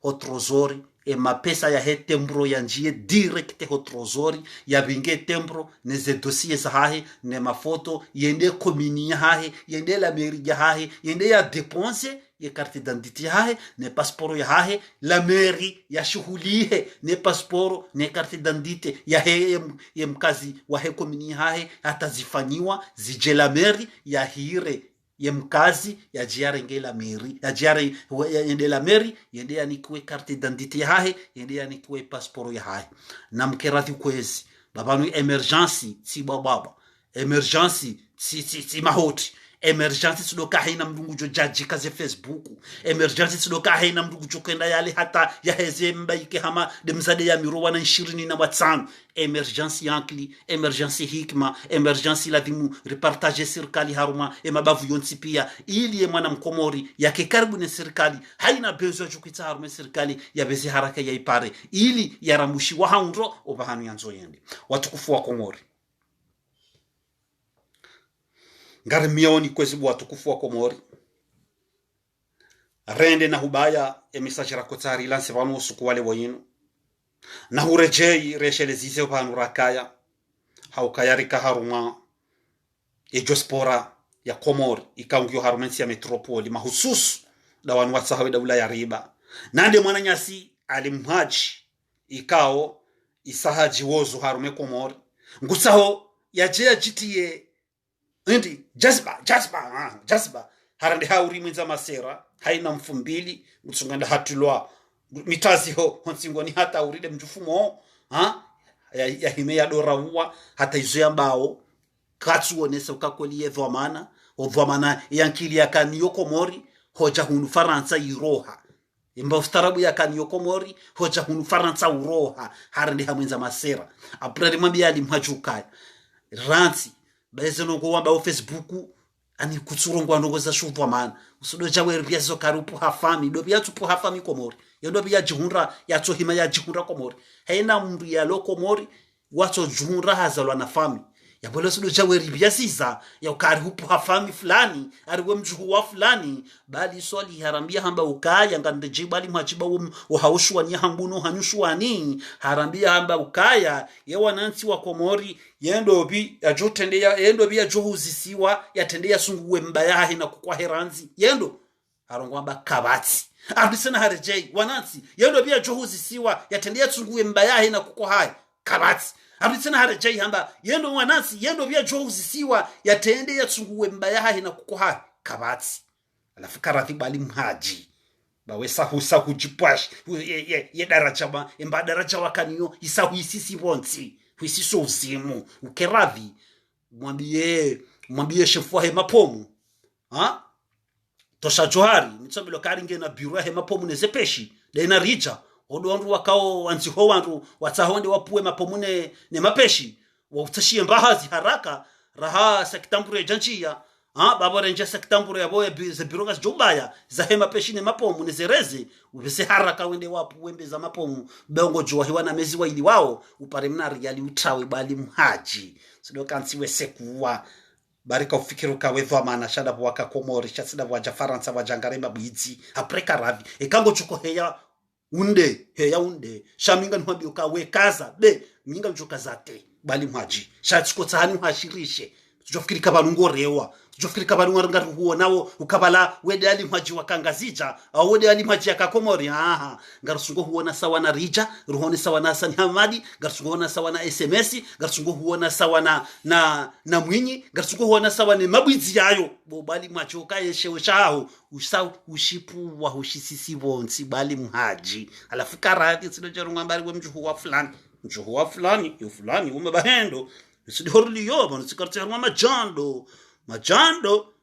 [SPEAKER 1] ho trozori mapesa ya he tembro ya njie direct ho trozori ya binge tembro ne ze dossier za hahe ne mafoto yende komini ya hahe yende la mairie ya hahe yende ya dépense ye carte d'identité hahe ne passeport ya hahe la mairie ya shuhulihe ne passeport ne carte d'identité ya he ye mkazi wa he komini hahe atazifanyiwa zije la mairie ya hire ye mkazi ya jiare ngela mairie ya jiare yende la mairie yende ya nikwe carte d'identité ya hahe yende ya nikwe passeport ya hahe na mkerathi kwezi babanu emergency si baba emergency si mahoti emergency sidoka haina mdungu jo jaji kaze Facebook emergency sidoka haina mdungu jo kenda yale hata ya heze mbaike hama demzade ya mirowa na 25 emergency yankli emergency hikma emergency ladhimu repartage serikali haruma mabavu yonsi pia ili mwana mkomori yake karibu na serikali haina bezo jo kwita haruma serikali ya bezi haraka ya ipare ili yaramushi wa haunro obahanu yanzo yende watukufu wa Komori ngari mioni kwezi watukufu wa Komori rende na hubaya message rakotari lanse vanu usuku wale woyinu na hurejei reshele zize vanu rakaya haukayarika haruma jospora ya Komori ikaungio harumensi ya metropoli mahususu da wanu watsahawe daula ya riba nande mwana nyasi alimhaji ikao isahaji wozu harume Komori ngusaho yajea jitie ndi jasba harande hauri mwenza masera haina mfumbili utsunganda hatulwa mitazi ho honsingoni hata uride mjufumo ya hime ya dora uwa hata izo mbao katsu onesa ukakoliye dhamana yankili ya kaniyo Komori hoja hunu Faransa iroha imba ustarabu ya kaniyo Komori hoja hunu Faransa uroha harande hamwenza masera aprari mwambia alimhajukaya ransi beze nongo wamba o Facebook ani kutsurongwa nongo za shuvwa mana usudo jawe byazo karupu hafami do byatsupu hafami Komori yodo bya jihunra yatso hima ya jihunra Komori haina mndu ya lo Komori watso jihunra hazalwa na fami ya bolo sudo jawe byasiza ya ukaripu hafami fulani ariwe mjuhu wa fulani bali swali harambia hamba ukaya ngande jibali mwajiba wo haushwa ni hambuno hanyushwa ni harambia hamba ukaya ye wanansi wa Komori yendo bi ajotendea yendo bi ajohuzisiwa yatendea sunguwe mbayahi na kukwa heranzi yendo harongwamba kabati abisana harejei wanansi yendo bi ajohuzisiwa yatendea sunguwe mbayahi na kukwa hai kabati abisana harejei hamba yendo wanansi yendo bi ajohuzisiwa yatendea sunguwe mbayahi na kukwa hai kabati alafu karathi bali mhaji bawesa husahu jipwash ye daraja emba daraja wakaniyo isahu isisi bonsi huisiso uzimu ukeravi mwambie shefu wa mapomu tosha johari mitsambilo karinge na biro ya mapomu nezepeshi dena rija odo wakao anziho wantu watsahonde wapuwe mapomu ne mapeshi wautashie mbahazi haraka raha sekitambure janjia baba renja sekitambure yabo ze biro jobaya za hema peshi ne mapomu nezereze ubese haraka wende wapu wembe za mapomu bongo jwa hiwa na mezi wa ili wao upare mnari yali utawe bali mhaji sido kansiwe sekuwa barika ufikiru kawedhwa maana shada bwaka Komori chasida bwaja Faransa wajangarema bwizi apreka ravi ekango chuko heya unde shaminga nhwabi ukawe kaza be minga mchuka zate bali mhaji shatiko tsani mhashirishe tujofikirika banungorewa tujofikirika banunga huonawo ukabala wede ali mhaji wakangazija au wede ali mhaji akakomori aha ngarusungo huona sawa na rija ruhone sawa na Hassan Hamadi ngarusungo huona sawa na SMS ngarusungo huona sawa na mwinyi ngarusungo huona sawa ne mabwizi yayo bali mhaji ukayeshewe shaho usau ushipu wa hushisisi bonsi bali mhaji alafu karati sinojerunga mbari we mjuhu wa fulani fulani umebahendo sidihorli yoba nsikartserwa majando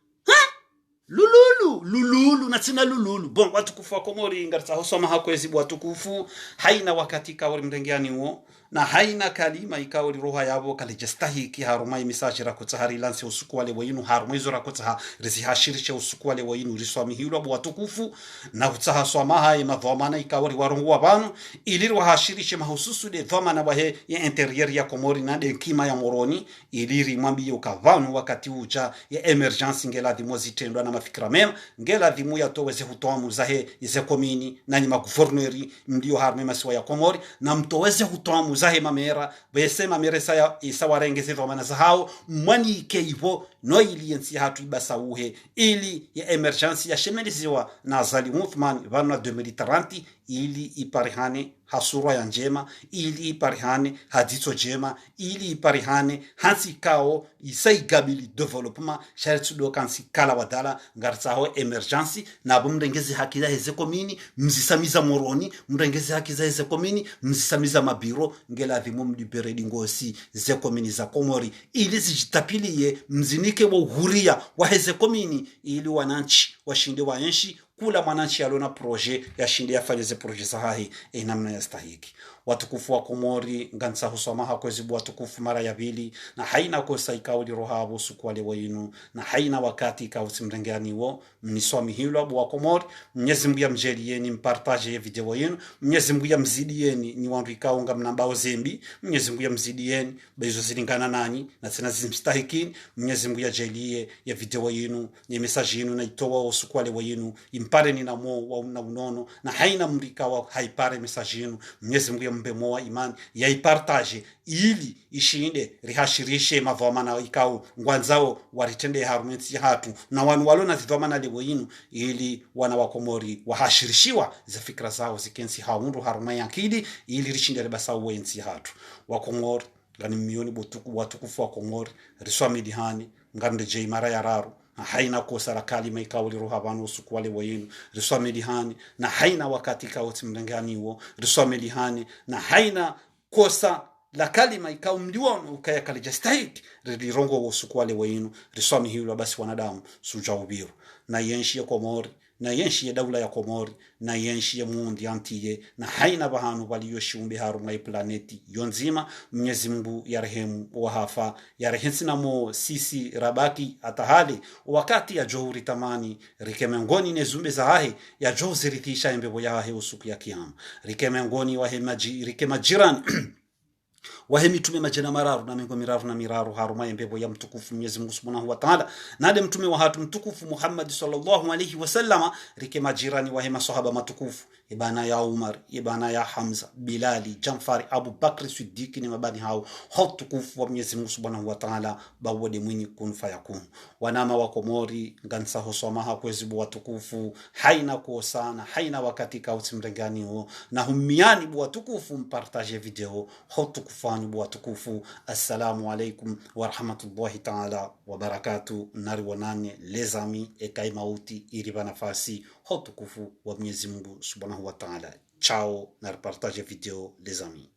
[SPEAKER 1] lululu natsina lululu bon watukufu wa Komori ngartsa hosoma hakwezi watukufu haina wakati kawri mrengiani wo na haina kalima ikawri roha yabo kalijestahiki harumai misaji rakutsa hari lansi usuku wale wayinu harumai zora kutsa rizi hashirishe usuku wale wayinu riswami hilo watukufu na kutsa swama hai madhamana ikawri warongo wabanu ili hashirishe mahususu de dhamana wahe ya interior ya Komori na de kima ya Moroni ili mwambi ukavanu wakati uja ya emergency ngela dimozi tendwa na mafikira mema ngela dimu ya toweze hutoamu zahe ize komini na ni maguverneri ndio harme masiwa ya Komori na mtoweze hutoamu zahe mamera bese mamera saya isawarengeze dhamana zahao mwani keivo no ili yensi hatu ibasa uhe ili ya emergency ya shemeliziwa na Azali Uthman vanu na 2030 ili iparihane hasura ya njema ili iparihane haditso jema ili iparihane hansi kao isaigabili development sharitsudo kansi kala wadala ngartsaho emergency na bumrengezi haki za heze komini mzisamiza Moroni mrengezi haki za heze komini mzisamiza mabiro ngela dhimu mliberedi ngosi ze komini za Komori ili zijitapiliye mzinike wa uhuria wa heze komini ili wananchi washinde wa enshi kula mwananchi alona proje ya shinde yafanyeze proje sahihi namna ya stahiki watukufu wa Komori ngansa husoma hakwezi watukufu mara ya pili na haina kosa ikawli rohabo sukwale wayinu na haina wakati ikawsimrengani wo mniswami hilo wa Komori Mwenyezi Mungu yamjelieni mpartage ya video yenu Mwenyezi Mungu yamzidieni ni wandu ikaunga mnambao zembi Mwenyezi Mungu yamzidieni bezo zilingana nani na tena zimstahikini Mwenyezi Mungu yajelie ya video yenu ni message yenu na itoa usukwale wayinu impare ni namo wa unono na haina mrikawa haipare message yenu Mwenyezi Mungu mbe moa imani ya ipartage ili ishinde rihashirishe mavamana ikao ngwanzao waritende harumenti hatu na wanu walona zidhamana lewo yinu ili wana wa Komori wahashirishiwa za fikra zao zikensi haundu harumai yankidi ili rishinde rebasa uwensi hatu wa Komori gani mioni watukufu wa Komori riswa midihani ngande jei mara ya raru na haina kosa la kalima ikawli roha banu usuku wale wayinu riswa medihani na haina wakati ikawti mrengani uo riswa medihani na haina kosa la kalima ikaw mliwano ukaya kalijastahiki rirongo usuku wale wayinu riswa mihilo basi wanadamu suja ubiru na yenshi ya Komori na yenshi ya daula ya Komori na yenshi ya muundi antiye na haina bahanu baliyo shiumbe harumai planeti yonzima Mwenyezi Mungu yarehemu wahafa yarehensi na mo sisi rabaki atahali wakati ya johuri tamani rikemengoni nezumbe zahahe ya johu ziritisha embebo yahe usuku ya kiyama rikemengoni wahemaji rikemajirani wahe mtume majana mararu na mengo miraru haruma embebo ya mtukufu Mwenyezi Mungu Subhanahu wa Ta'ala nade mtume wa hatu mtukufu Muhammad sallallahu alayhi wasallama rike majirani wahe masahaba matukufu ibana ya Umar ibana ya Hamza Bilali Jamfari Abu Bakr Siddiq ni mabani hao mtukufu wa Mwenyezi Mungu Subhanahu wa Ta'ala bawode mwini kun fayakun wanama wa Komori ngansa hosoma hakwezibu watukufu haina kuosana haina wakati kautimrengani ho na humiani watukufu mpartage video tukufani watukufu assalamu alaikum wa rahmatullahi ta'ala wa barakatuh nari wanane lezami ekai mauti iriba nafasi tukufu wa Mwenyezi Mungu Subhanahu wa Ta'ala chao na partage video lezami